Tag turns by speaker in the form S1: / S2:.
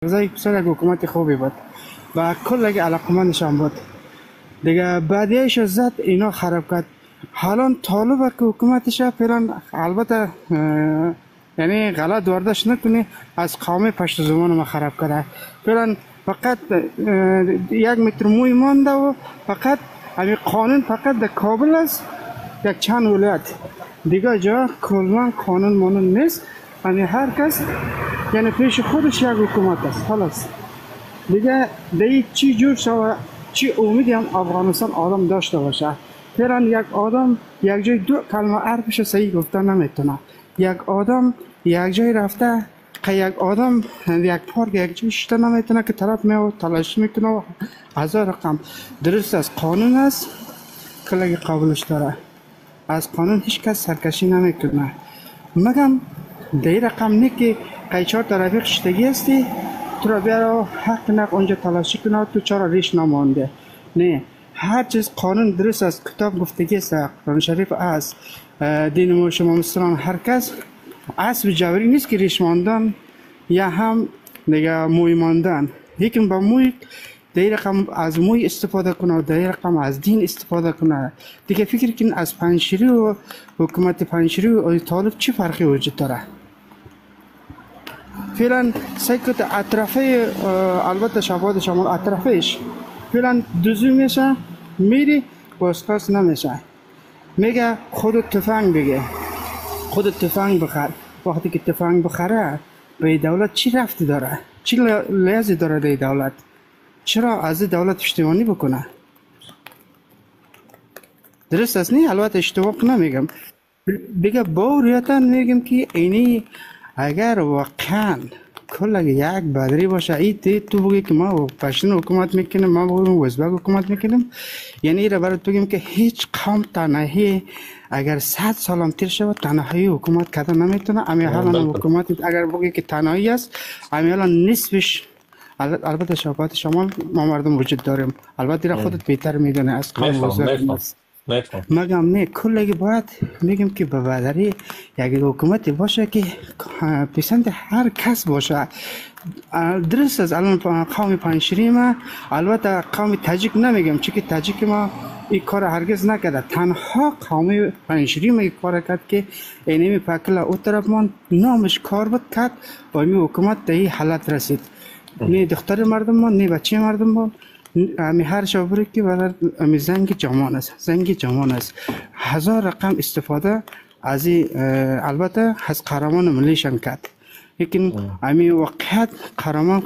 S1: زای بسیار یک حکومت خوبی بود و کل علاقمندشان بود دیگه بعدیش زد اینا خراب کرد. حالا طالب که حکومتش فعلا البته یعنی غلط واردش نکنی از قوم پشت زمان ما خراب کرده. فعلا فقط 1 متر موی مانده و فقط همین قانون فقط در کابل است، یک چند ولایت دیگه جا کلا قانون مانون نیست. یعنی هر کس یعنی پیش خودش یک حکومت است خلاص دیگه. دیگه چی جور شود چی امیدی هم افغانستان آدم داشته باشه. فعلا یک آدم یک جای دو کلمه حرفش صحیح گفته نمیتونه. یک آدم یک جای رفته که یک آدم یک پارک یک جای شته نمیتونه که طرف میو تلاش میکنه و هزار رقم. درست است قانون است کلگی قابلش داره، از قانون هیچ کس سرکشی نمیکنه. مگم دی رقم نه که قیچار رفیق شتگی هستی تو را بیارو حق نق اونجا تلاشی کنه تو چرا ریش نمانده. نه، هر چیز قانون درست است. کتاب گفتگی است، قرآن شریف است، دین ما شما مسلمان هر کس اسب جبری نیست که ریش ماندن یا هم دیگه موی ماندن. یکم با موی در رقم از موی استفاده کنه و در رقم از دین استفاده کنه دیگه. فکر کن از پنجشیری و حکومت پنجشیری و طالب چی فرقی وجود داره؟ فعلا سیکت اطرافه البته شباد شمال اطرافش فعلا دوزی میشه میری بازخواست نمیشه. میگه خود تفنگ بگه، خود تفنگ بخر. وقتی که تفنگ بخره به دولت چی رفتی داره؟ چی لیازی داره به دولت؟ چرا از دولت پشتیبانی بکنه؟ درست است نه؟ البته اشتباه نمیگم دیگه. باوریتا میگم که اینی اگر واقعا کل یک بدری باشه ای تو بگی که ما پشتون حکومت میکنیم ما بگیم وزبک حکومت میکنیم، یعنی ایره برای تو بگیم که هیچ قوم تنهی اگر 100 سال هم تیر شود تنهایی حکومت کردن نمیتونه. امی حالا حکومت اگر بگی که تنهایی است امی حالا نصفش البته شبات شمال ما مردم وجود داریم. البته دیره خودت بهتر میدونه از قوم وزبک. مگم نه کلگی باید میگم که به بدری یک حکومتی باشه که پسند هر کس باشه. درست است الان قوم پنجشیری ما البته قوم تاجیک نمیگم چون که تاجیک ما این کار هرگز نکرده. تنها قوم پنجشیری ما این کار کرد که اینمی پکل او طرف من نامش کار بود کرد با این حکومت در این حالت رسید. نه دختر مردم ما نه بچه مردم ما امی هر شبری که برای زنگ جامان است، زنگ جامان است. هزار رقم استفاده از البته از قهرمان ملیشان کرد. لیکن امی وقت قهرمان